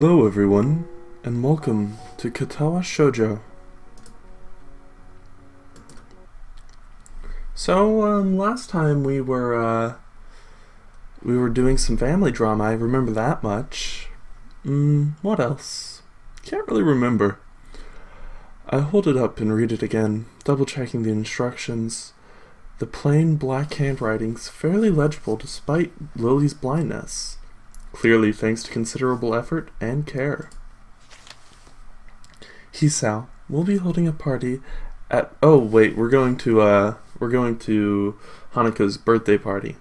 Hello everyone, and welcome to Katawa Shoujo. So, last time we were doing some family drama. I remember that much. What else? Can't really remember. I hold it up and read it again, double-checking the instructions. The plain black handwriting's fairly legible despite Lily's blindness. Clearly thanks to considerable effort and care. Hisao, we'll be holding a party at... Oh, wait, we're going to Hanako's birthday party.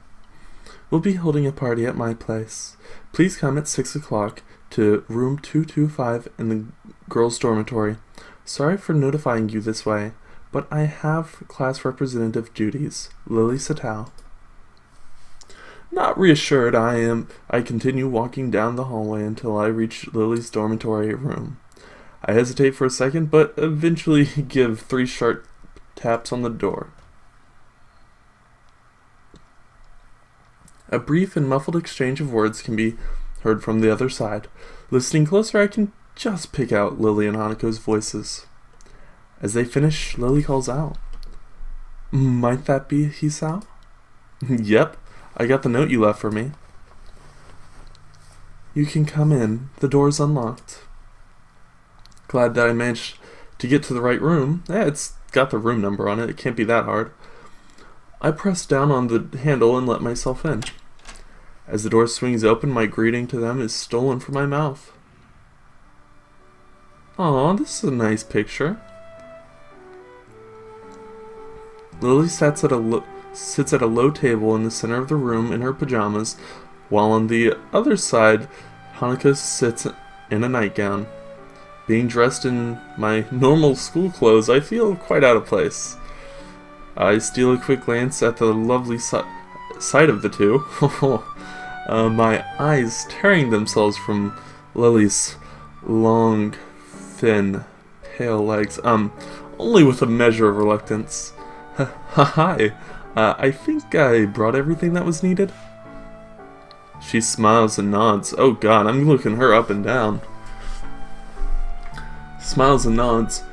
We'll be holding a party at my place. Please come at 6 o'clock to room 225 in the girls' dormitory. Sorry for notifying you this way, but I have class representative duties. Lily Satao. Not reassured, I continue walking down the hallway until I reach Lily's dormitory room. I hesitate for a second, but eventually give 3 sharp taps on the door. A brief and muffled exchange of words can be heard from the other side. Listening closer, I can just pick out Lily and Hanako's voices. As they finish, Lily calls out, "Might that be Hisao?" "Yep. I got the note you left for me." "You can come in. The door's unlocked." Glad that I managed to get to the right room. It's got the room number on it. It can't be that hard. I press down on the handle and let myself in. As the door swings open, my greeting to them is stolen from my mouth. Aw, this is a nice picture. Lily sits at a low table in the center of the room in her pajamas, while on the other side, Hanako sits in a nightgown. Being dressed in my normal school clothes, I feel quite out of place. I steal a quick glance at the lovely sight of the two, my eyes tearing themselves from Lily's long, thin, pale legs, only with a measure of reluctance. Hi. I think I brought everything that was needed. She smiles and nods. Oh god, I'm looking her up and down. Smiles and nods.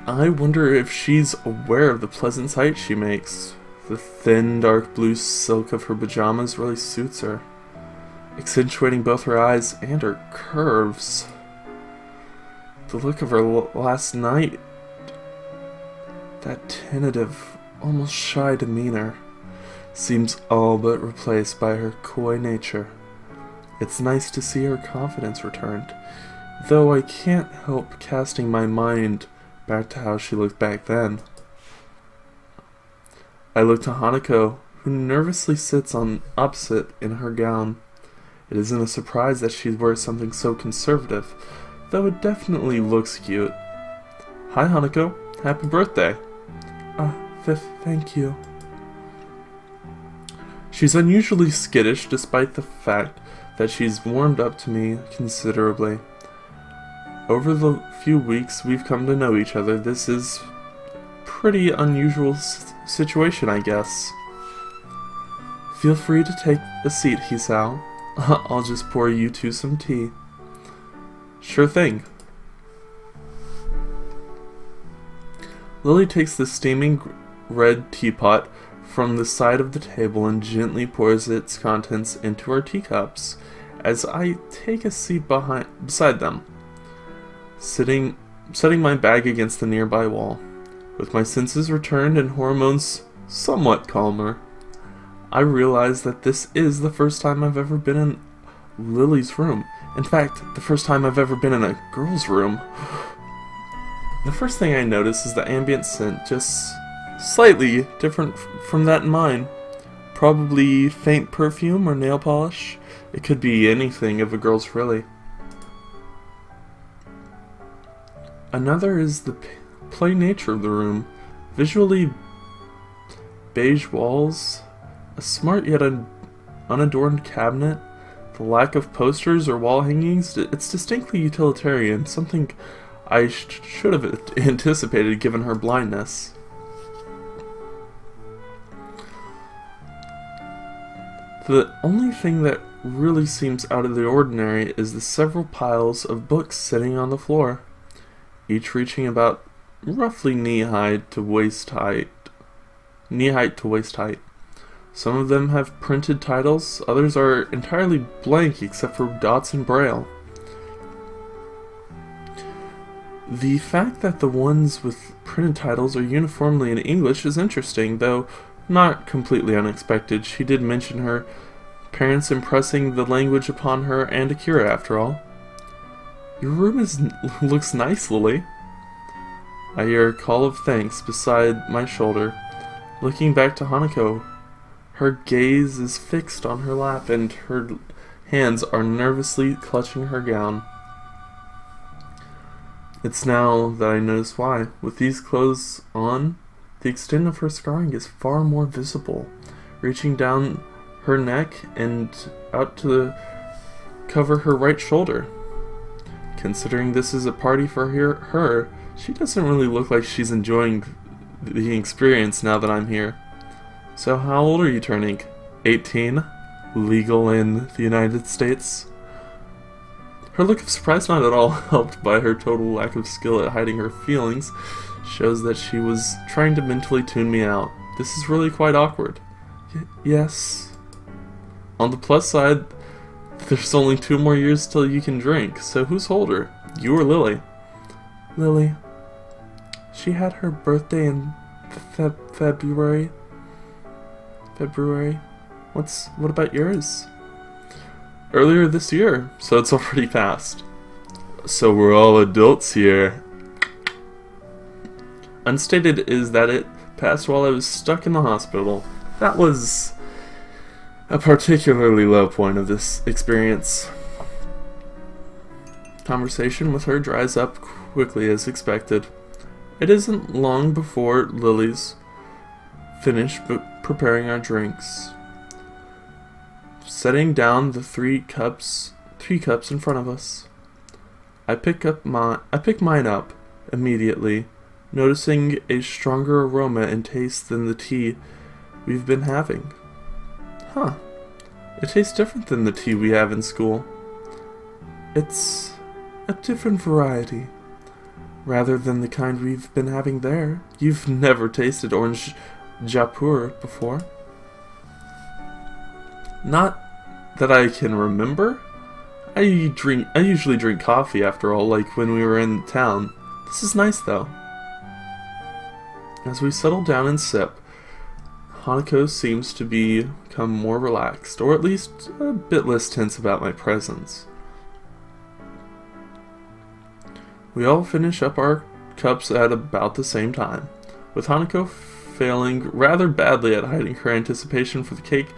I wonder if she's aware of the pleasant sight she makes. The thin, dark blue silk of her pajamas really suits her, accentuating both her eyes and her curves. The look of her last night, that tentative, almost shy demeanor, seems all but replaced by her coy nature. It's nice to see her confidence returned, though I can't help casting my mind back to how she looked back then. I look to Hanako, who nervously sits on opposite in her gown. It isn't a surprise that she wears something so conservative, though it definitely looks cute. Hi Hanako, happy birthday. Thank you. She's unusually skittish despite the fact that she's warmed up to me considerably. Over the few weeks we've come to know each other, this is pretty unusual situation, I guess. Feel free to take a seat, Hisao. I'll just pour you two some tea. Sure thing. Lily takes the steaming red teapot from the side of the table and gently pours its contents into our teacups as I take a seat beside them, setting my bag against the nearby wall. With my senses returned and hormones somewhat calmer, I realize that this is the first time I've ever been in Lily's room. In fact, the first time I've ever been in a girl's room. The first thing I notice is the ambient scent, just slightly different from that in mine. Probably faint perfume or nail polish. It could be anything of a girl's really. Another is the plain nature of the room. Visually beige walls, a smart yet unadorned cabinet, the lack of posters or wall hangings. It's distinctly utilitarian, something I should have anticipated given her blindness. The only thing that really seems out of the ordinary is the several piles of books sitting on the floor, each reaching about roughly knee-height to waist height. Some of them have printed titles, others are entirely blank except for dots and braille. The fact that the ones with printed titles are uniformly in English is interesting, though not completely unexpected. She did mention her parents impressing the language upon her and Akira, after all. Your room looks nice, Lily. I hear a call of thanks beside my shoulder. Looking back to Hanako, her gaze is fixed on her lap and her hands are nervously clutching her gown. It's now that I notice why. With these clothes on, the extent of her scarring is far more visible, reaching down her neck and out to cover her right shoulder. Considering this is a party for her, she doesn't really look like she's enjoying the experience now that I'm here. So how old are you turning? 18? Legal in the United States? Her look of surprise, not at all helped by her total lack of skill at hiding her feelings, shows that she was trying to mentally tune me out. This is really quite awkward. Yes. On the plus side, there's only 2 more years till you can drink, so who's older? You or Lily? Lily. She had her birthday in February. What about yours? Earlier this year, so it's already passed. So we're all adults here. Unstated is that it passed while I was stuck in the hospital. That was a particularly low point of this experience. Conversation with her dries up quickly as expected. It isn't long before Lily's finished preparing our drinks. Setting down the three cups in front of us. I pick mine up immediately, noticing a stronger aroma and taste than the tea we've been having. Huh. It tastes different than the tea we have in school. It's a different variety, rather than the kind we've been having there. You've never tasted orange Jaipur before? Not that I can remember. I usually drink coffee, after all, like when we were in town. This is nice, though. As we settle down and sip, Hanako seems to become more relaxed, or at least a bit less tense about my presence. We all finish up our cups at about the same time, with Hanako failing rather badly at hiding her anticipation for the cake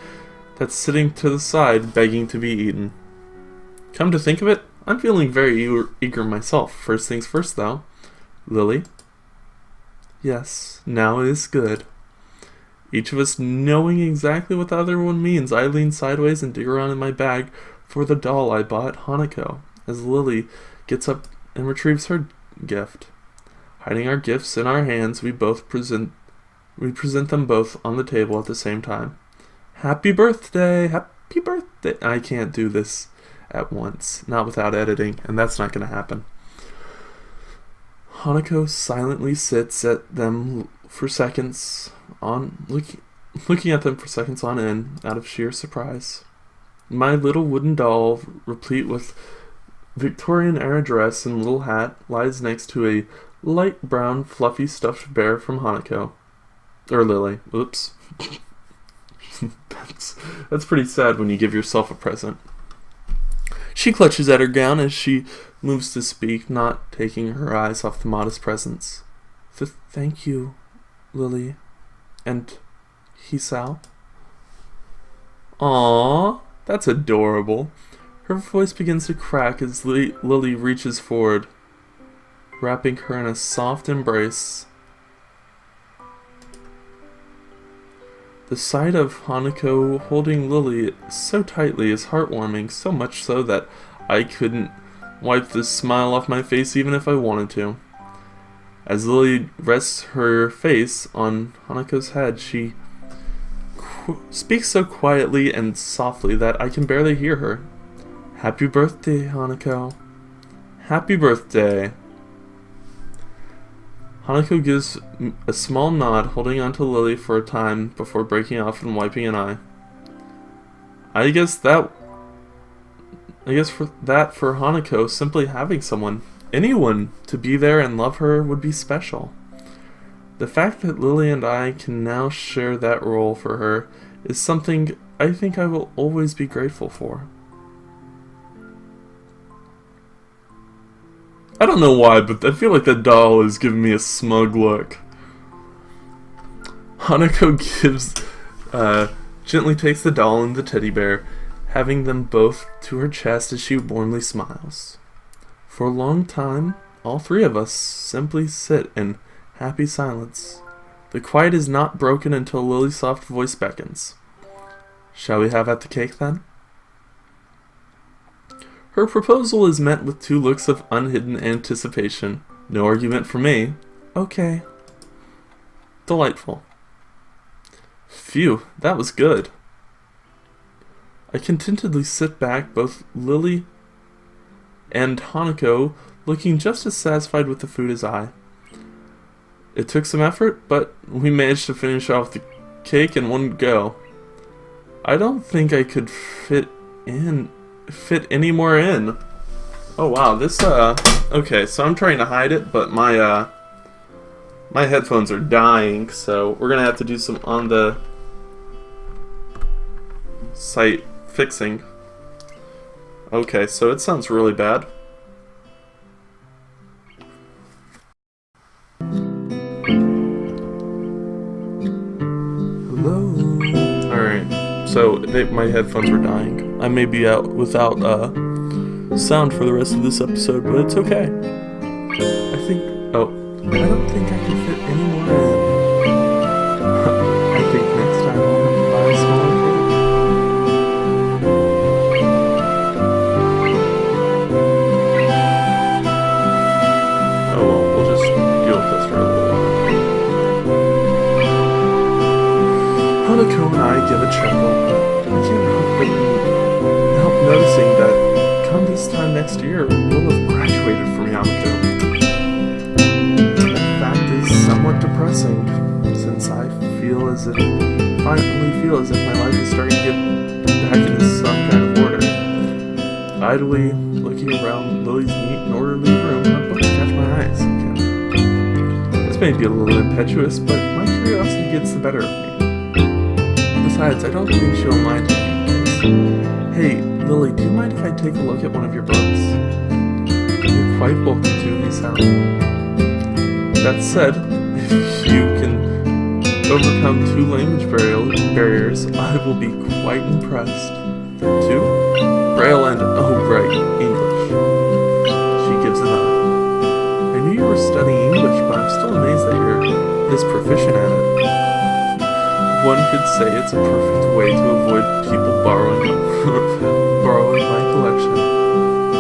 that's sitting to the side, begging to be eaten. Come to think of it, I'm feeling very eager myself. First things first, though. Lily? Yes, now is good. Each of us knowing exactly what the other one means, I lean sideways and dig around in my bag for the doll I bought Hanako, as Lily gets up and retrieves her gift. Hiding our gifts in our hands, we present them both on the table at the same time. Happy birthday! Happy birthday! I can't do this at once, not without editing, and that's not going to happen. Hanako silently sits at them for seconds looking at them for seconds on end, out of sheer surprise. My little wooden doll, replete with Victorian-era dress and little hat, lies next to a light brown, fluffy stuffed bear from Hanako. Or Lily. Oops. That's pretty sad when you give yourself a present. She clutches at her gown as she moves to speak, not taking her eyes off the modest presents. Thank you, Lily. And Hisao? Aww, that's adorable. Her voice begins to crack as Lily reaches forward, wrapping her in a soft embrace. The sight of Hanako holding Lily so tightly is heartwarming, so much so that I couldn't wipe the smile off my face even if I wanted to. As Lily rests her face on Hanako's head, she speaks so quietly and softly that I can barely hear her. Happy birthday, Hanako. Happy birthday. Hanako gives a small nod, holding onto Lily for a time before breaking off and wiping an eye. I guess for Hanako, simply having someone, anyone, to be there and love her would be special. The fact that Lily and I can now share that role for her is something I think I will always be grateful for. I don't know why, but I feel like the doll is giving me a smug look. Hanako gently takes the doll and the teddy bear, having them both to her chest as she warmly smiles. For a long time, all three of us simply sit in happy silence. The quiet is not broken until Lily's soft voice beckons. Shall we have at the cake then? Her proposal is met with two looks of unhidden anticipation. No argument for me. Okay. Delightful. Phew, that was good. I contentedly sit back, both Lily and Hanako looking just as satisfied with the food as I. It took some effort, but we managed to finish off the cake in one go. I don't think I could fit any more in. Oh wow, this okay, so I'm trying to hide it, but my headphones are dying, so we're gonna have to do some on the site fixing. Okay, so it sounds really bad. Hello. Alright, so my headphones were dying. I may be out without sound for the rest of this episode, but it's okay. I don't think I can fit any more in. I think next time I'll have to buy a smaller cake. Oh well, we'll just deal with this for a little while. Hanako and I give a chuckle, but I can't help noticing that come this time next year, we'll have graduated from Yamato. That fact is somewhat depressing, since I finally feel as if my life is starting to get back into some kind of order. Idly looking around Lily's neat and orderly room, I'm about to catch my eyes again. This may be a little impetuous, but my curiosity gets the better of me. Besides, I don't think she'll mind me. Hey, Lily, do you mind if I take a look at one of your books? You're quite welcome to, Lisa. That said, if you can overcome 2 language barriers, I will be quite impressed. 2? Braille and, oh right, English. She gives a nod. I knew you were studying English, but I'm still amazed that you're this proficient at it. One could say it's a perfect way to avoid people borrowing my collection.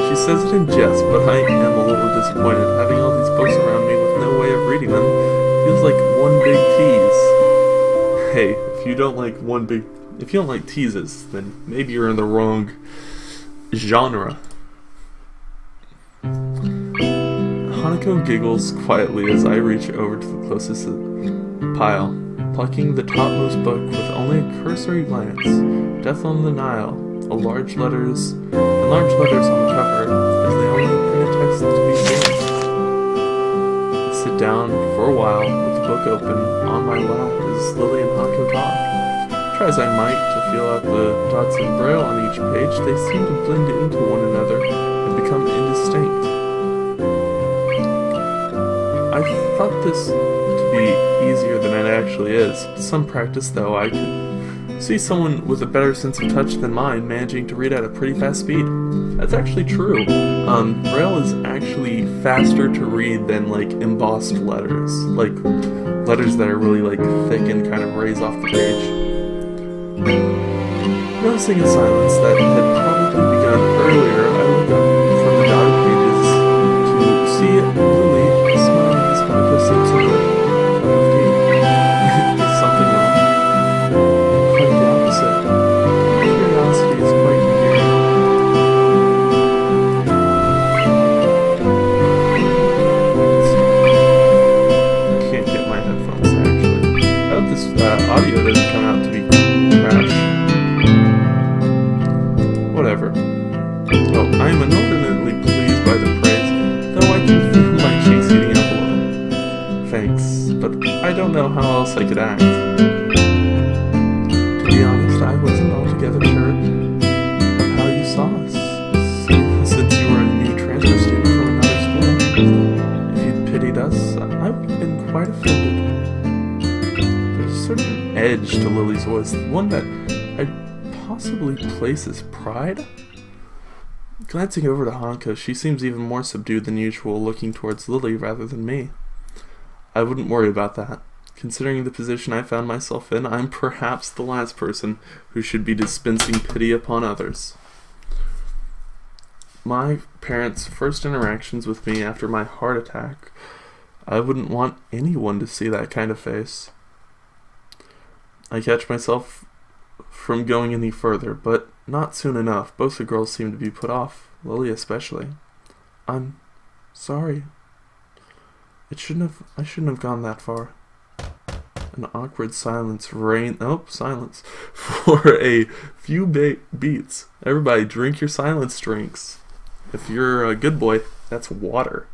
She says it in jest, but I am a little disappointed. Having all these books around me with no way of reading them feels like one big tease. Hey, if you don't like teases, then maybe you're in the wrong genre. Hanako giggles quietly as I reach over to the closest pile, plucking the topmost book with only a cursory glance. Death on the Nile, in large letters on the cover, is the only printed text to be seen. I sit down for a while with the book open on my lap as Lily and Hanako talk. Try as I might to feel out the dots in Braille on each page, they seem to blend into one another and become indistinct. I thought this to be easier than it actually is. With some practice, though, I could see someone with a better sense of touch than mine managing to read at a pretty fast speed. That's actually true. Braille is actually faster to read than, like, embossed letters. Like, letters that are really, like, thick and kind of raise off the page. Noticing a silence that had probably begun earlier, I look up from the dotted pages to see Lily smiling as Hanako sips a cup of tea. Is something wrong? Quite know how else I could act. To be honest, I wasn't altogether sure of how you saw us, since you were a new transfer student from another school. If you'd pitied us, I would have been quite offended. There's a certain edge to Lily's voice, one that I'd possibly place as pride. Glancing over to Hanka, she seems even more subdued than usual, looking towards Lily rather than me. I wouldn't worry about that. Considering the position I found myself in, I'm perhaps the last person who should be dispensing pity upon others. My parents' first interactions with me after my heart attack, I wouldn't want anyone to see that kind of face. I catch myself from going any further, but not soon enough. Both the girls seem to be put off, Lily especially. I'm sorry. I shouldn't have gone that far. An awkward silence silence for a few beats. Everybody drink your silence drinks. If you're a good boy, that's water.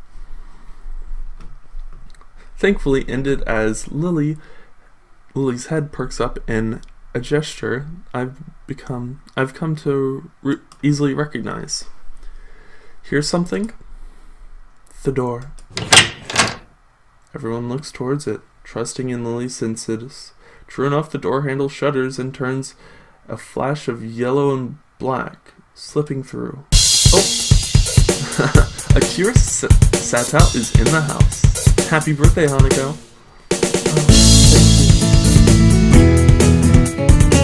Thankfully ended as Lily's head perks up in a gesture I've come to easily recognize. Hear something? The door. Everyone looks towards it, trusting in Lily's senses. True enough, the door handle shudders and turns a flash of yellow and black, slipping through. Oh! Akira Sato is in the house. Happy birthday, Hanako.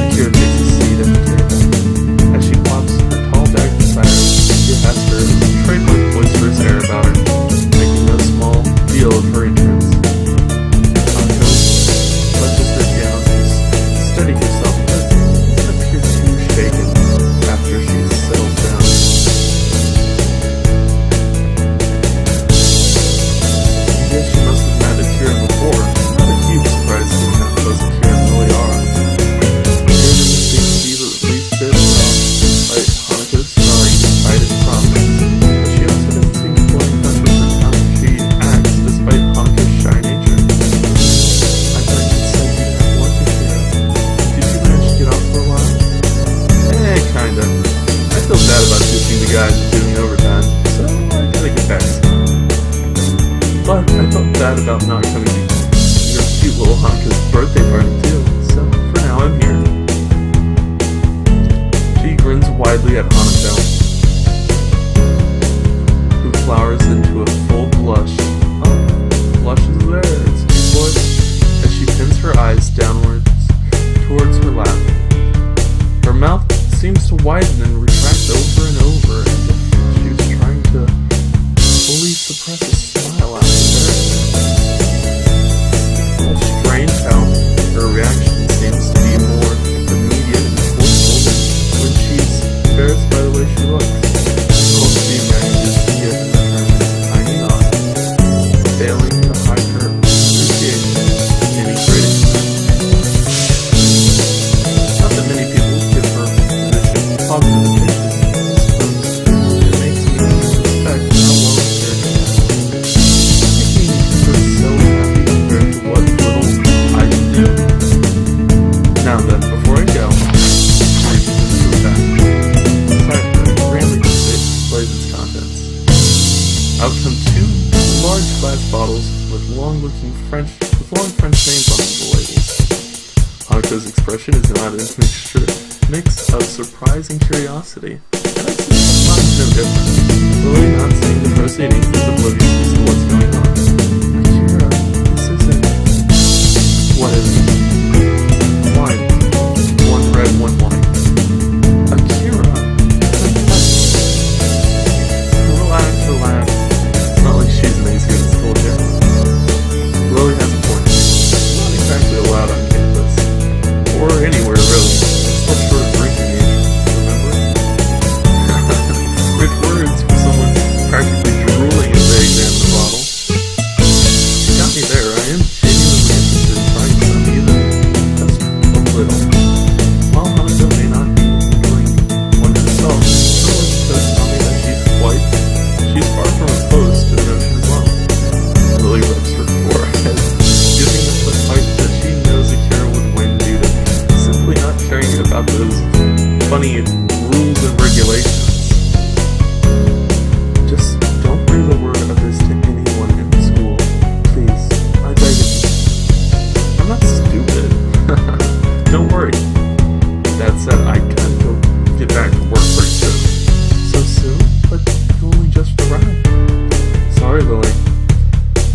Akira takes a seat at the table. As she plops her tall bag beside her, she has her trademark boisterous air about her, making no small deal of her entrance. Hanako clutches her down to steady herself, but doesn't appear too shaken after she's settled down. I guess she must have met Akira before. Not a huge surprise seeing how close Akira and Lily are. About not coming to your cute little Hanka's birthday party too, so for now I'm here. She grins widely at Hanako, who flowers into a full blush. Oh, blush is there, it's cute voice, as she pins her eyes downwards towards her lap. Her mouth seems to widen and retract over and over, as if she was trying to fully suppress a smile out of her. Strange how her reaction seems to be more immediate and forceful when she's embarrassed by the way she looks. She manages to give in return a tiny nod, failing to hide her appreciation of any great extent. Not that many people give her position positive attention. It makes me suspect how well cared she is. Making her so happy compared to what little I can do. Now then, before I go, I can do that. Beside her, grandly displays its contents. Out come two large glass bottles with long French names on the labels. Hanako's expression is not a mix of surprise and curiosity, and I suspect mine's no different. Lily, not seeing the proceedings, is oblivious to what's going on. Akira, this isn't... What is it? Wine. One red, one white. Akira? Relax. It's not like she's an ace against school here. Lily has a point. It's not exactly allowed on campus. Or anywhere, really. It's still short of drinking age, remember? Rich words for someone practically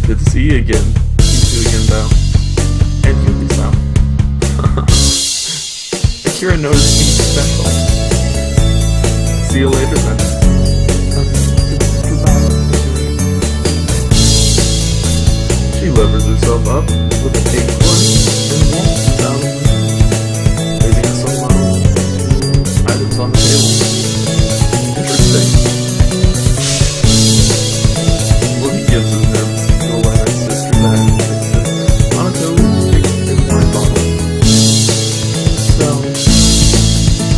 Good to see you again. You too again, though. And you, Lisa. Akira noticed me special. See you later, then. She levers herself up with a acorn and walks down the room, leaving some items on the table. Interesting. Lily gives his nervous signal by my sister that Hanako takes a wine bottle. So,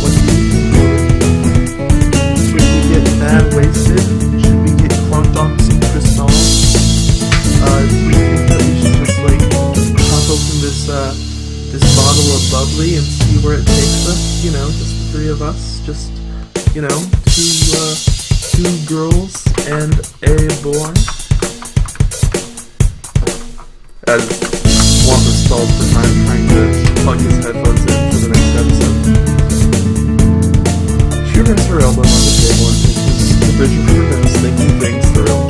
what do you think? Should we get mad wasted? Should we get crunked on some crystal? Do we think that we should just like pop open this bottle of bubbly and see where it takes us? You know, just the three of us, just you know, two girls and a boy. As Wampa stalls for time trying to plug his headphones in for the next episode. She rests her elbow on the table and pinches the bridge of her nose, thinking things through.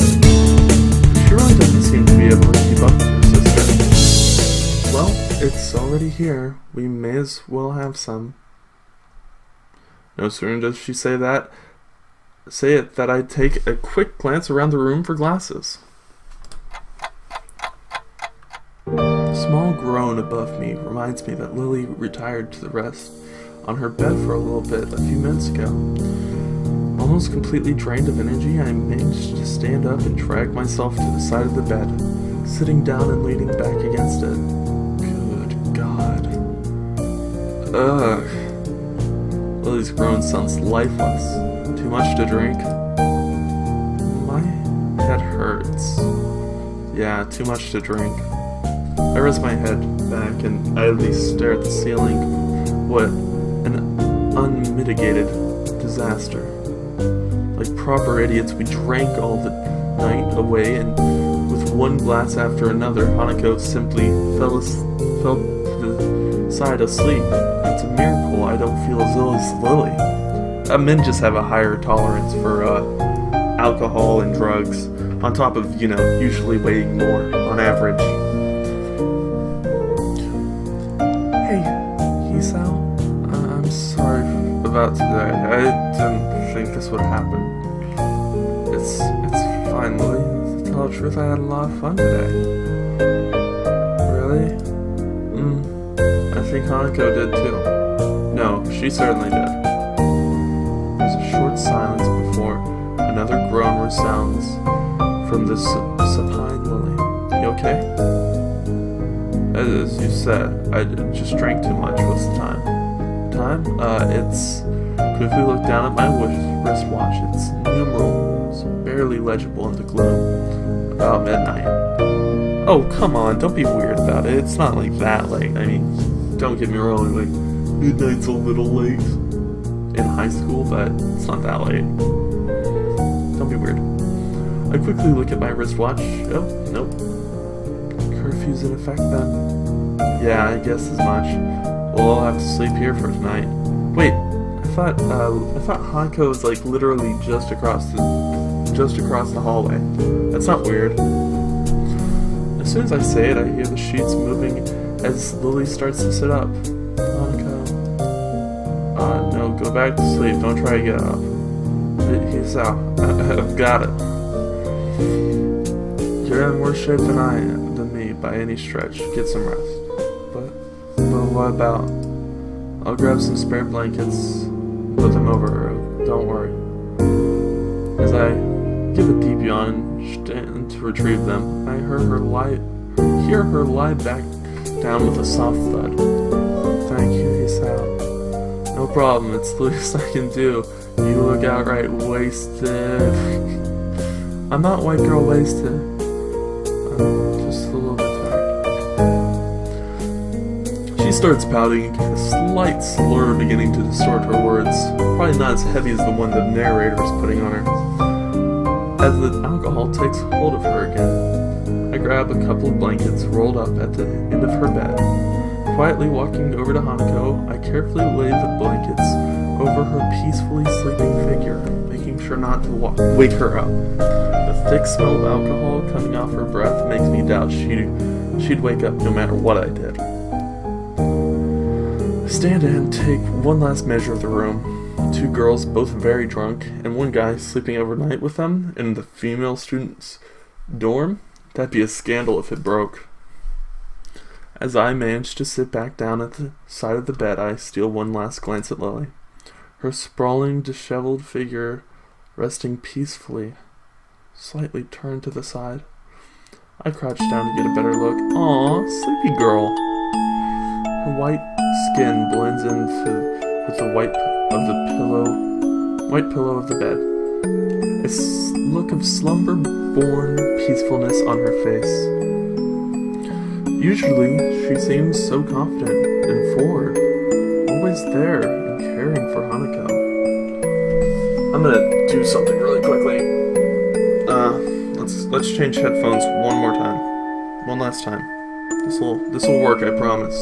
She really doesn't seem to be able to keep up with her sister. Well, it's already here. We may as well have some. No sooner does she say it that I take a quick glance around the room for glasses. A small groan above me reminds me that Lily retired to the rest on her bed for a little bit a few minutes ago. Almost completely drained of energy, I managed to stand up and drag myself to the side of the bed, sitting down and leaning back against it. Good God. Ugh. Lily's groan sounds lifeless. Too much to drink? My head hurts. Yeah, too much to drink. I rest my head back and idly stare at the ceiling. What an unmitigated disaster. Like proper idiots, we drank all the night away, and with one glass after another, Hanako simply fell to the side asleep. It's a miracle I don't feel as ill as Lily. Men just have a higher tolerance for alcohol and drugs, on top of, you know, usually weighing more on average. Hey, Hisao, I'm sorry about today. I didn't think this would happen. It's fine, Lily. To tell the truth, I had a lot of fun today. Really? I think Hanako did too. No, she certainly did. There's a short silence before another groan resounds from the supine Lily. You okay? As you said, I just drank too much. What's the time? It's... Quickly look down at my wristwatch. It's numerals, barely legible in the gloom. About midnight. Oh, come on, don't be weird about it. It's not like that late. I mean, don't get me wrong, like, midnight's a little late in high school, but it's not that late. Don't be weird. I quickly look at my wristwatch. Oh, nope. Curfew's in effect then. Yeah, I guess as much. Well, I'll have to sleep here for tonight. Wait, I thought Hanako was like literally just across the hallway. That's not weird. As soon as I say it, I hear the sheets moving as Lily starts to sit up. Hanako. No, go back to sleep. Don't try to get up. He's out. I've got it. You're in worse shape than me by any stretch. Get some rest. But what about? I'll grab some spare blankets, put them over her. Don't worry. As I give a deep yawn and stand to retrieve them, I hear her lie back down with a soft thud. Thank you, Hisao. No problem, it's the least I can do. You look outright wasted. I'm not white girl wasted. I'm just a little bit tired. She starts pouting, a slight slur beginning to distort her words. Probably not as heavy as the one the narrator is putting on her. As the alcohol takes hold of her again, I grab a couple of blankets rolled up at the end of her bed. Quietly walking over to Hanako, I carefully lay the blankets over over her peacefully sleeping figure, making sure not to wake her up. The thick smell of alcohol coming off her breath makes me doubt she'd wake up no matter what I did. I stand and take one last measure of the room. 2 girls, both very drunk, and 1 guy sleeping overnight with them in the female student's dorm? That'd be a scandal if it broke. As I manage to sit back down at the side of the bed, I steal one last glance at Lily. Her sprawling, disheveled figure resting peacefully, slightly turned to the side. I crouch down to get a better look. Aw, sleepy girl. Her white skin blends into with the white pillow of the bed. A look of slumber-born peacefulness on her face. Usually, she seems so confident and forward, always there and caring for Hanako. I'm gonna do something really quickly. Let's change headphones one more time. One last time. This'll work, I promise.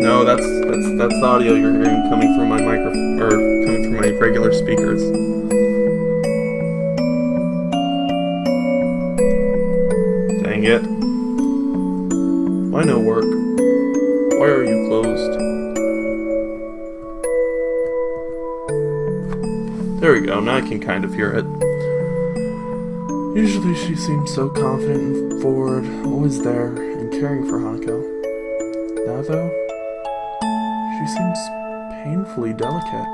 No, that's the audio you're hearing coming from my microphone, or coming from my regular speakers. Dang it. Why no work? Why are you closed? There we go, now I can kind of hear it. Usually she seems so confident and forward, always there and caring for Hanako. Now though, she seems painfully delicate.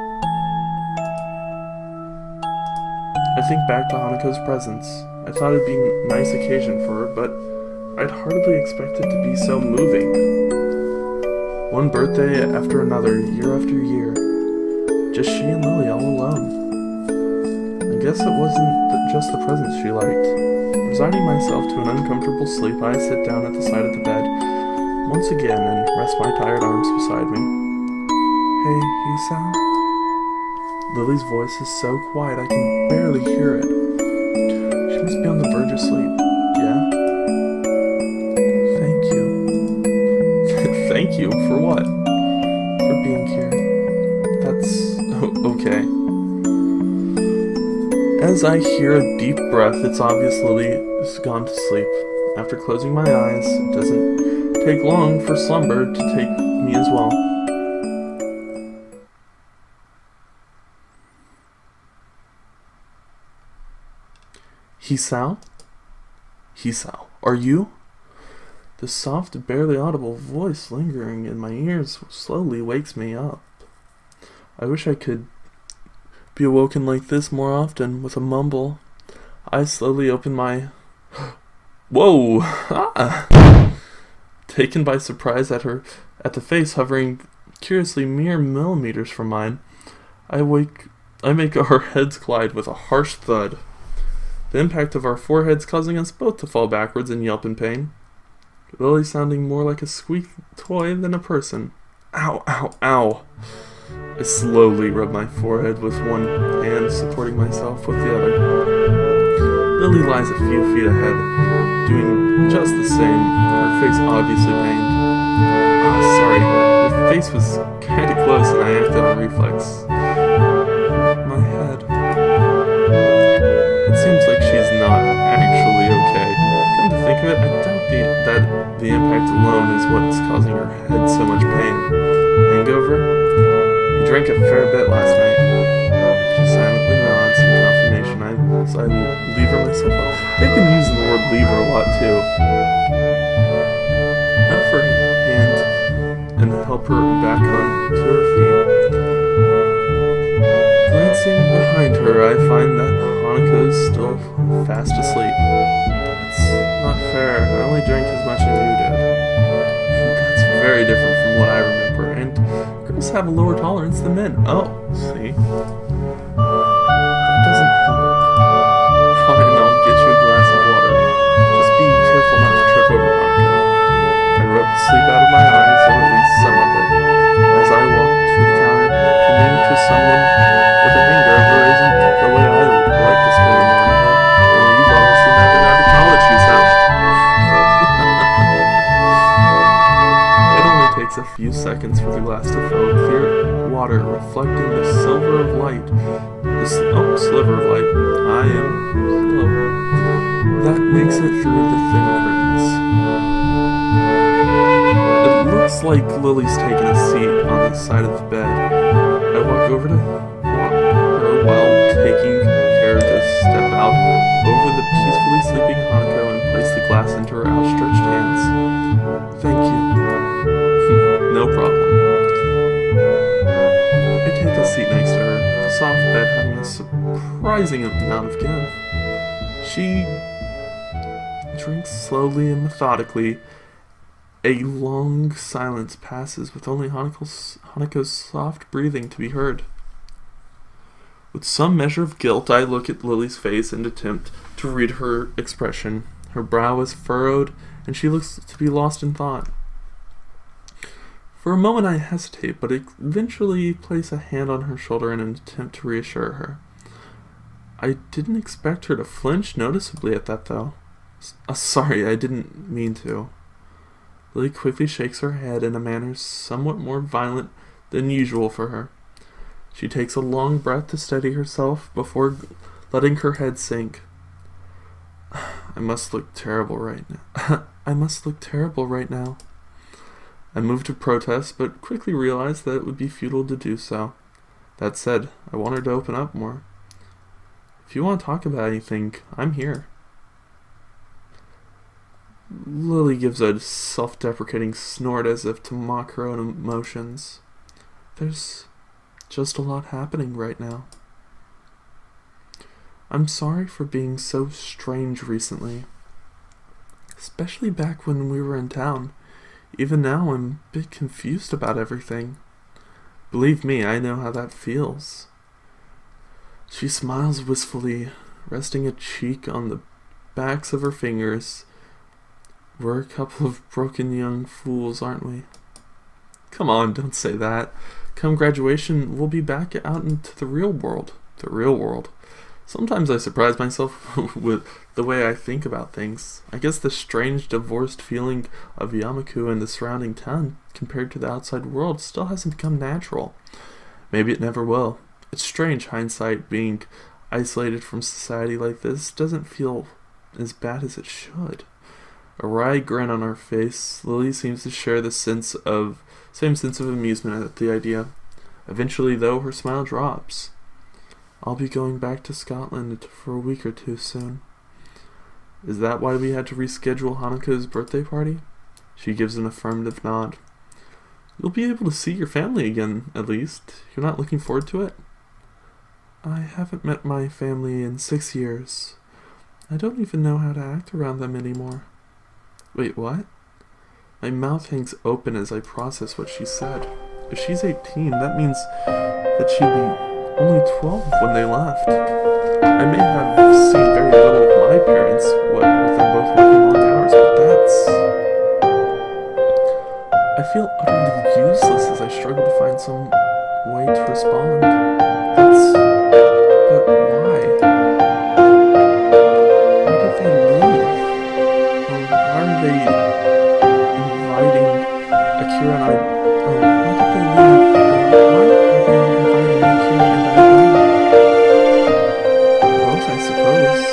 I think back to Hanako's presence. I thought it'd be a nice occasion for her, but I'd hardly expect it to be so moving. One birthday after another, year after year. Just she and Lily all alone. I guess it wasn't just the presents she liked. Resigning myself to an uncomfortable sleep, I sit down at the side of the bed once again and rest my tired arms beside me. Hey, Hisao? Lily's voice is so quiet I can barely hear it. She must be on the verge of sleep. Yeah? Thank you. Thank you? For what? For being here. That's okay. As I hear a deep breath, it's obvious Lily is gone to sleep. After closing my eyes, it doesn't take long for slumber to take me as well. Hisao? Hisao, are you? The soft, barely audible voice lingering in my ears slowly wakes me up. I wish I could be awoken like this more often. With a mumble, I slowly open my... Whoa! Ah! Taken by surprise at the face hovering curiously mere millimeters from mine, I make our heads collide with a harsh thud. The impact of our foreheads causing us both to fall backwards and yelp in pain. Lily sounding more like a squeak toy than a person. Ow, ow, ow! I slowly rub my forehead with one hand, supporting myself with the other. Lily lies a few feet ahead, doing just the same, her face obviously pained. Ah, sorry, her face was kinda close and I acted on reflex. My head. It seems like she's not actually okay. Come to think of it, I doubt that the impact alone is what's causing her head so much pain. Hangover? You drank a fair bit last night. She silently nods in confirmation as I lever myself up. They've been using the word lever a lot too. I offer a hand and help her back onto her feet. Glancing behind her, I find that Hanako is still fast asleep. It's not fair. I only drank as much as you did. That's very different from what I remember, and girls have a lower tolerance than men. Oh, see? That doesn't help. Fine, I'll get you a glass of water. Just be careful not to trip over Hanako. I rub the sleep out of my eyes, or at least some of it. As I walk to the counter, committing to someone with a hangover isn't the way I like to spend the morning. Well, you've obviously never gone to college, Hisao. It only takes a few seconds for the glass light. I am slow. That makes it through the thin curtains. It looks like Lily's taking a seat on the side of the bed. I walk over to her while taking care to step out over the peacefully sleeping Hanako and place the glass into her outstretched hands. Thank you. No problem. I take a seat next to her, the soft bed having a surprising amount of give. She drinks slowly and methodically. A long silence passes with only Hanako's soft breathing to be heard. With some measure of guilt, I look at Lily's face and attempt to read her expression. Her brow is furrowed, and she looks to be lost in thought. For a moment I hesitate, but eventually place a hand on her shoulder in an attempt to reassure her. I didn't expect her to flinch noticeably at that, though. Sorry, I didn't mean to. Lily quickly shakes her head in a manner somewhat more violent than usual for her. She takes a long breath to steady herself before letting her head sink. I must look terrible right now. I moved to protest, but quickly realized that it would be futile to do so. That said, I want her to open up more. If you want to talk about anything, I'm here. Lily gives a self-deprecating snort as if to mock her own emotions. There's just a lot happening right now. I'm sorry for being so strange recently. Especially back when we were in town. Even now I'm a bit confused about everything. Believe me, I know how that feels. She smiles wistfully, resting a cheek on the backs of her fingers. We're a couple of broken young fools, aren't we? Come on, don't say that. Come graduation, we'll be back out into the real world. The real world. Sometimes I surprise myself with the way I think about things. I guess the strange divorced feeling of Yamaku and the surrounding town compared to the outside world still hasn't become natural. Maybe it never will. It's strange, hindsight, being isolated from society like this doesn't feel as bad as it should. A wry grin on her face, Lily seems to share the same sense of amusement at the idea. Eventually, though, her smile drops. I'll be going back to Scotland for a week or two soon. Is that why we had to reschedule Hanako's birthday party? She gives an affirmative nod. You'll be able to see your family again, at least. You're not looking forward to it? I haven't met my family in 6 years. I don't even know how to act around them anymore. Wait, what? My mouth hangs open as I process what she said. If she's 18, that means that she'd be only 12 when they left. I may have seen very little of my parents, with them both working long hours, but I feel utterly useless as I struggle to find some way to respond. But why? Why did they leave? Or why are they inviting Akira and I? Or why did they leave? Why are they inviting Akira and I? Both, I suppose.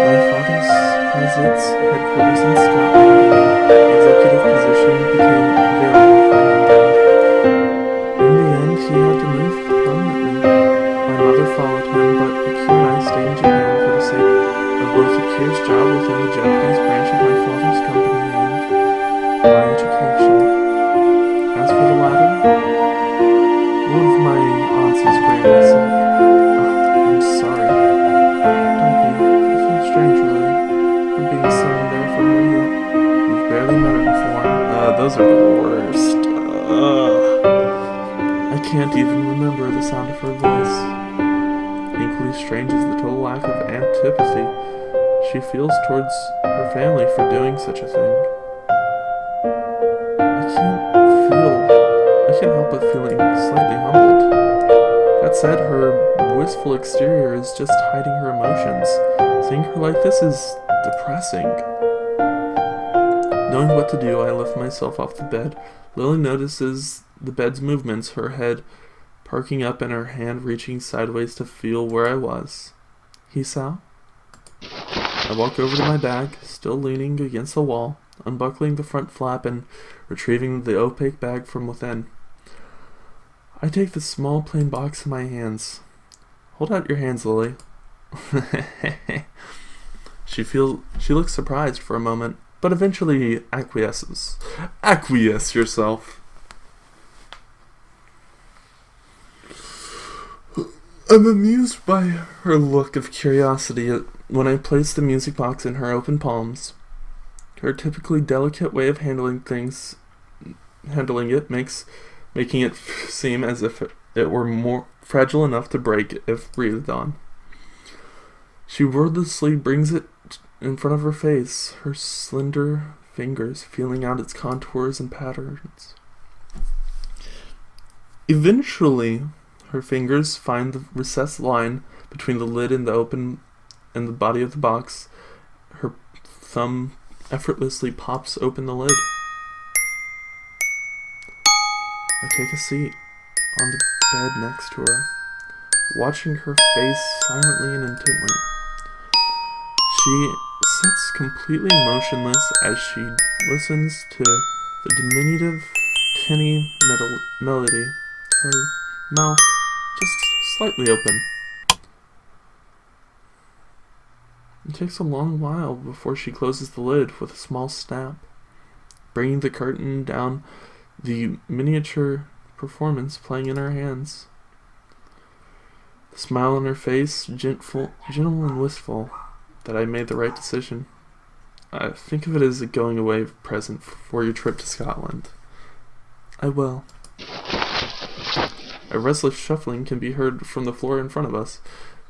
My father's has its headquarters in Scotland. The executive position became available for him. In the end, he had to move permanently. My mother followed him, but Akira and I stayed in Japan for the sake of both Akira's job within the Japanese branch of my father's company and my education. As for the latter, one of my aunts is gravely sick. I'm sorry. Don't be. I feel strange, really, for being someone there for her. You've barely met her before. Those are the worst. I can't even remember the sound of her voice. Equally strange is the total lack of antipathy she feels towards her family for doing such a thing. I can't help but feeling slightly humbled. That said, her wistful exterior is just hiding her emotions. Seeing her like this is depressing. Knowing what to do, I lift myself off the bed. Lily notices the bed's movements, her head parking up and her hand reaching sideways to feel where I was. Hisao? I walk over to my bag, still leaning against the wall, unbuckling the front flap and retrieving the opaque bag from within. I take the small plain box in my hands. Hold out your hands, Lily. She looks surprised for a moment, but eventually acquiesces. Acquiesce yourself. I'm amused by her look of curiosity when I place the music box in her open palms. Her typically delicate way of handling it making it seem as if it were more fragile enough to break if breathed on. She wordlessly brings it in front of her face, her slender fingers feeling out its contours and patterns. Eventually, her fingers find the recessed line between the lid and the body of the box. Her thumb effortlessly pops open the lid. I take a seat on the bed next to her, watching her face silently and intently. She sits completely motionless as she listens to the diminutive, tinny melody, her mouth just slightly open. It takes a long while before she closes the lid with a small snap, bringing the curtain down, the miniature performance playing in her hands. The smile on her face, gentle and wistful, that I made the right decision. I think of it as a going away present for your trip to Scotland. I will. A restless shuffling can be heard from the floor in front of us,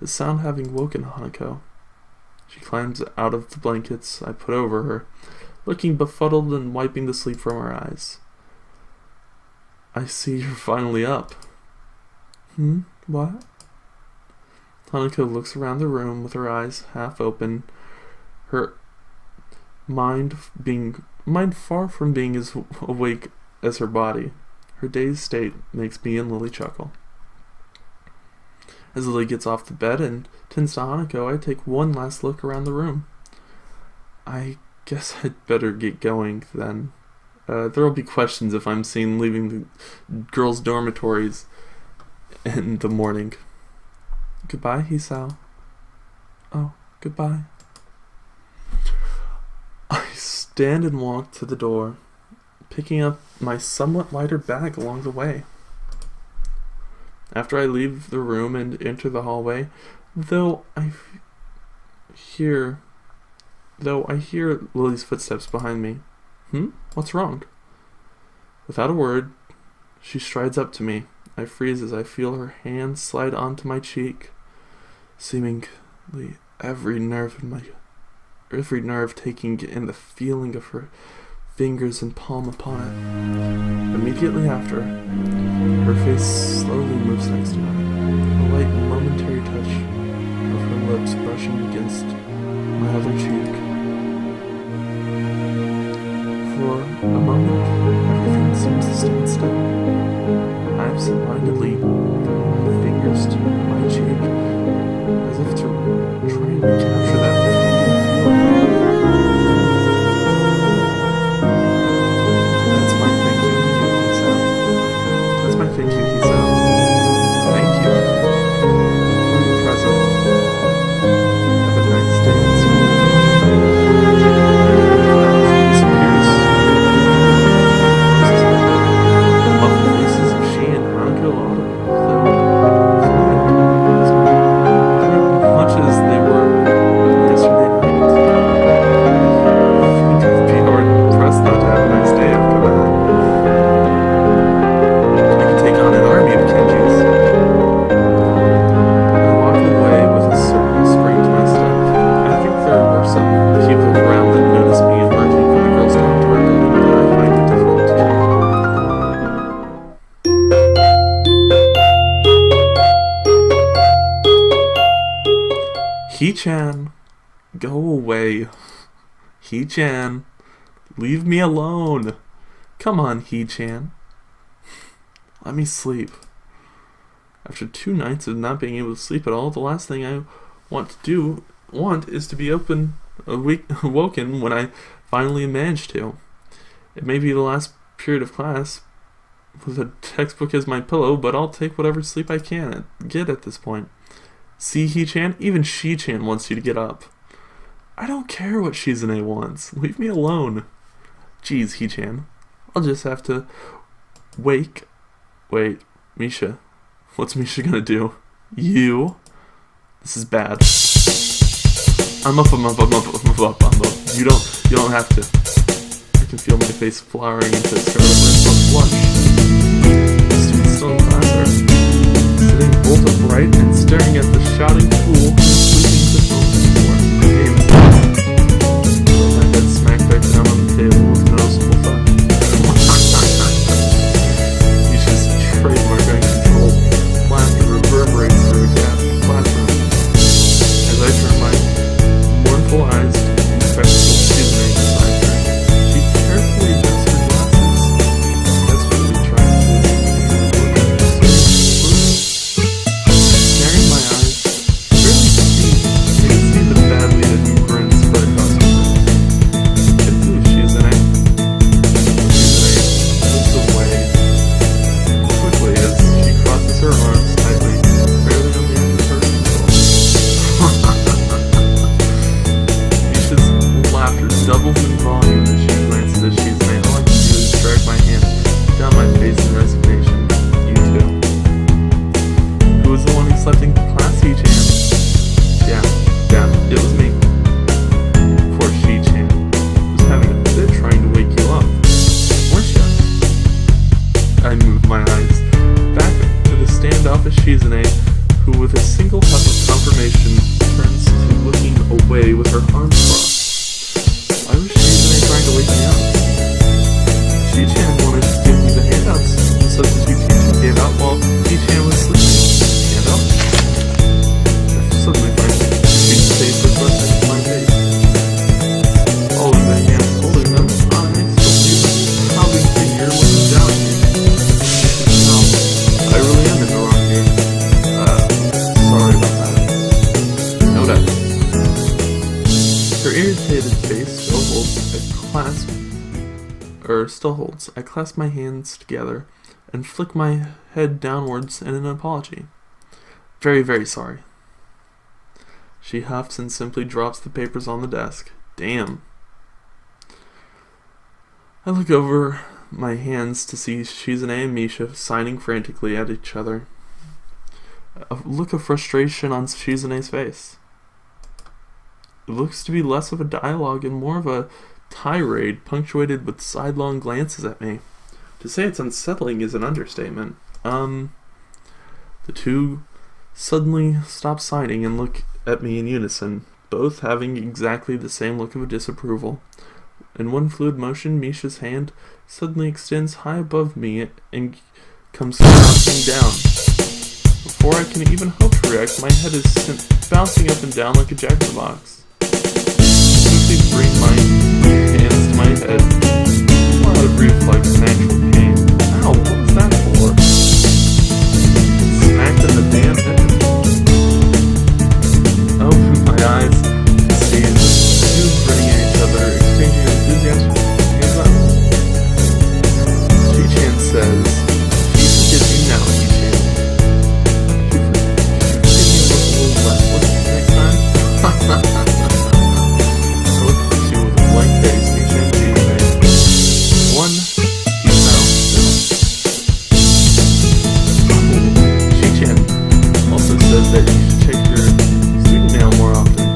the sound having woken Hanako. She climbs out of the blankets I put over her, looking befuddled and wiping the sleep from her eyes. I see you're finally up. What? Hanako looks around the room with her eyes half open, her mind far from being as awake as her body. Her dazed state makes me and Lily chuckle. As Lily gets off the bed and tends to Hanako, I take one last look around the room. I guess I'd better get going then. There'll be questions if I'm seen leaving the girls' dormitories in the morning. Goodbye, Hisao. Oh, goodbye. I stand and walk to the door, picking up my somewhat lighter bag along the way. After I leave the room and enter the hallway, though I hear Lily's footsteps behind me. What's wrong? Without a word, she strides up to me. I freeze as I feel her hand slide onto my cheek, seemingly every nerve taking in the feeling of her fingers and palm upon it. Immediately after, her face slowly moves next to mine, a light momentary touch of her lips brushing against my other cheek. For a moment, everything seems to stand still. I absent-mindedly bring my fingers to my cheek, as if to try and recapture that fleeting feeling. That's my thank you, Hisao. That's my thank you, Hisao. Thank you for your present. Have a nice day in school. He disappears. The muffled faces of she and Hanako much as they were yesterday night. I think I'd be hard pressed not to have a nice day after that. I could take on an army of Kenjis. I walked away with a certain spring to my step. I think there were some people around that noticed me emerging from the girls' dormitory building, but I find it difficult to tell. He-chan, go away. He-chan, leave me alone. Come on, He-chan. Let me sleep. After 2 nights of not being able to sleep at all, the last thing I want is to be awoken when I finally manage to. It may be the last period of class with a textbook as my pillow, but I'll take whatever sleep I can get at this point. See, He-chan? Even She-chan wants you to get up. I don't care what Shizune wants. Leave me alone. Geez, He-chan. I'll just have to wait, Misha. What's Misha gonna do? You? This is bad. I'm up. You don't have to. I can feel my face flowering into a scarlet red blush. Students still in class are sitting bolt upright and staring at the shouting fool sleeping to the floor. Damn it. My head smacked back down on the table with noticeable thud. You just trademark uncontrolled laughter reverberates through a classroom. As I turn my mournful eyes to the spectacle Shizune beside her, she carefully adjusts her glasses, desperately trying to staring my eyes, barely see, I can see the badly hidden grin spread across her face. It's Shizune. Shizune looks away quickly as she crosses her arms tightly, barely on the edge of her control. Misha's laughter doubles in volume as she glances at Shizune. All I can do is drag my hand down my face in resignation. You too. Who was the one who slept in class, He-chan? Yeah, it was me. Poor She-chan. Was having a fit trying to wake you up. Weren't you? I moved my eyes back to the standoffish Shizune, who with a single huff of confirmation turns to looking away with her arms crossed. Why was Shizune trying to wake me up? She-chan wanted to give me the handouts, the substitute teacher gave out while She-chan was sleeping. Handout? I suddenly find she's safe with less than my face. All of the hands holding them, I still probably figure looking down here. No, I really am in the wrong here. Sorry about that. No doubt. Her irritated face still holds. I clasp my hands together and flick my head downwards in an apology. Very, very sorry. She huffs and simply drops the papers on the desk. Damn. I look over my hands to see Shizune and Misha signing frantically at each other. A look of frustration on Shizune's face. It looks to be less of a dialogue and more of a tirade punctuated with sidelong glances at me. To say it's unsettling is an understatement. The two suddenly stop signing and look at me in unison, both having exactly the same look of disapproval. In one fluid motion, Misha's hand suddenly extends high above me and comes bouncing down. Before I can even hope to react, my head is sent bouncing up and down like a jack-in-the-box. Simply bring my hands to my head, more out of reflex than actual pain. Ow, what was that for? Smacked in the damn head. I open my eyes to see the two grinning at each other, exchanging enthusiastic hands up. She-chan says, "She forgives you now, She-chan. She forgives me a little less next time." Blank face, Misha and Shizune. One, he's now She-chan also says that you should check your student mail more often.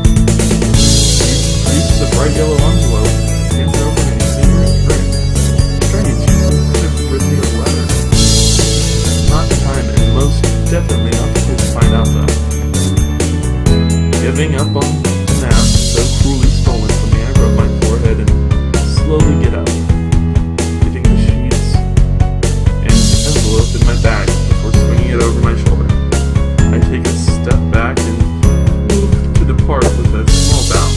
She produces a bright yellow envelope and hands it over to me senior in grade. Strange, you could have written me a letter. Not the time, and most definitely not the place to find out though. Giving up on the nap so cruelly stolen from me, I rub my forehead and slowly get up, getting the sheets and envelope in my bag before swinging it over my shoulder. I take a step back and move to depart with a small bow,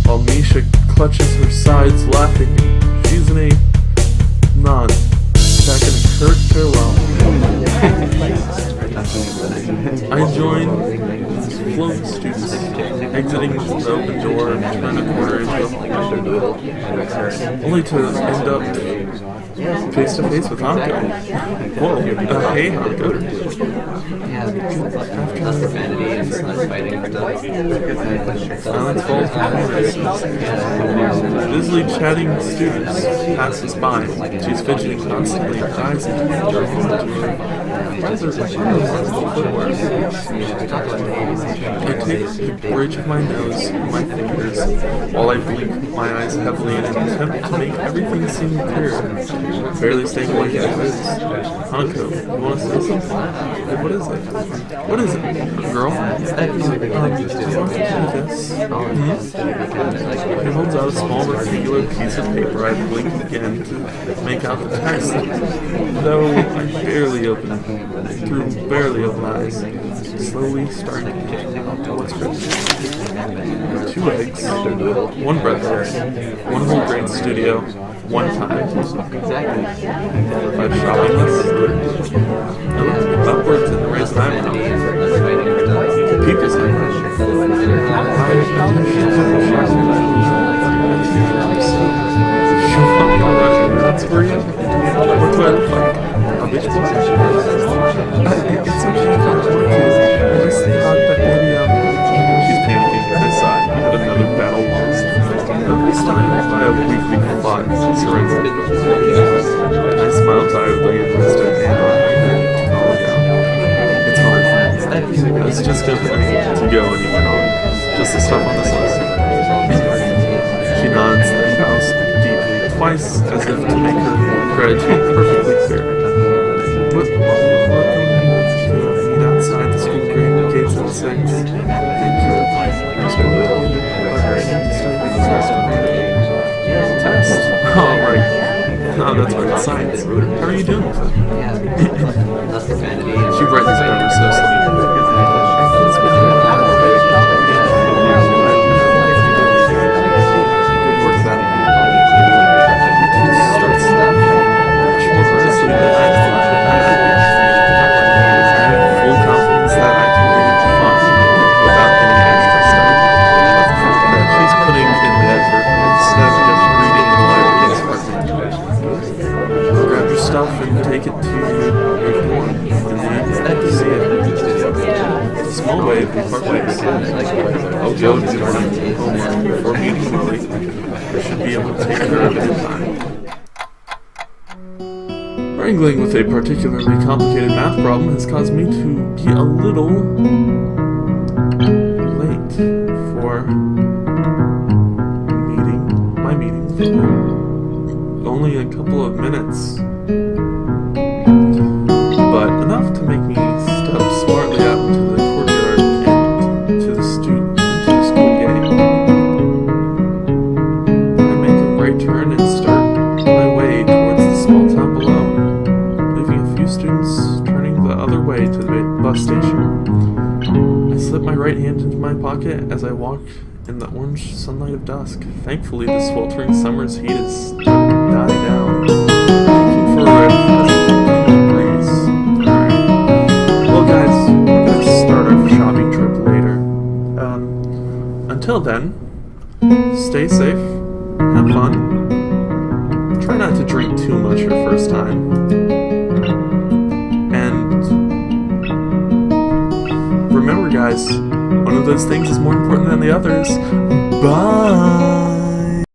while Misha clutches her sides laughing. Shizune nods back in a curt farewell. join flow of students exiting the open door and turn a corner into the hall, only to end up face to face with Hanko. Whoa, hey Hanko. Silence falls behind us. Busily chatting students passes by. She's fidgeting constantly, her eyes into her footwear. I take the bridge of my nose and my fingers while I blink my eyes heavily in an attempt to make everything seem clear. Barely staying awake as it is. Hanko, you want to say something? Hey, what is it? What is it? A girl? Do you want to do this? He holds out a small rectangular piece of paper. I blink again to make out the text, though I barely open eyes, slowly starting to pick out what's written. 2 eggs, 1 breakfast, 1 whole grain studio, 1 time. 5 shopping list. I look upwards and raise an eyebrow. People's eyebrow. That's for you. What do I look like? A bitch boy? It's okay if I want to. I just thought that maybe, she's panicking. I sigh at another battle lost. This time by a weekly thought surrendered. I smile tiredly and rest a hand on her head to calm down. It's hard. It's just good for me to go anywhere. Just the stuff on this list. She nods, then bows deeply, twice as if to make her gratitude perfectly clear. Welcome to meet outside the school gates at 6. Thank you. Test. Oh, right. No, that's right. Science. How are you doing with it? She brightens it ever so slightly. And take it to your dorm in the evening to see it. It's a small way if we part ways. I'll go to your homework before meeting Lily. I should be able to take care of it in time. Wrangling with a particularly complicated math problem has caused me to be a little late for my meeting with her. Only a couple of minutes. But enough to make me step smartly out into the courtyard and to the school gate. I make a right turn and start my way towards the small town below, leaving a few students turning the other way to the bus station. I slip my right hand into my pocket as I walk in the orange sunlight of dusk. Thankfully, the sweltering summer's heat is starting to die down, making for a breeze. Alright. Well, guys, we're going to start our shopping trip later. Until then, stay safe, have fun, try not to drink too much your first time, and remember, guys, one of those things is more important than the others. Bye!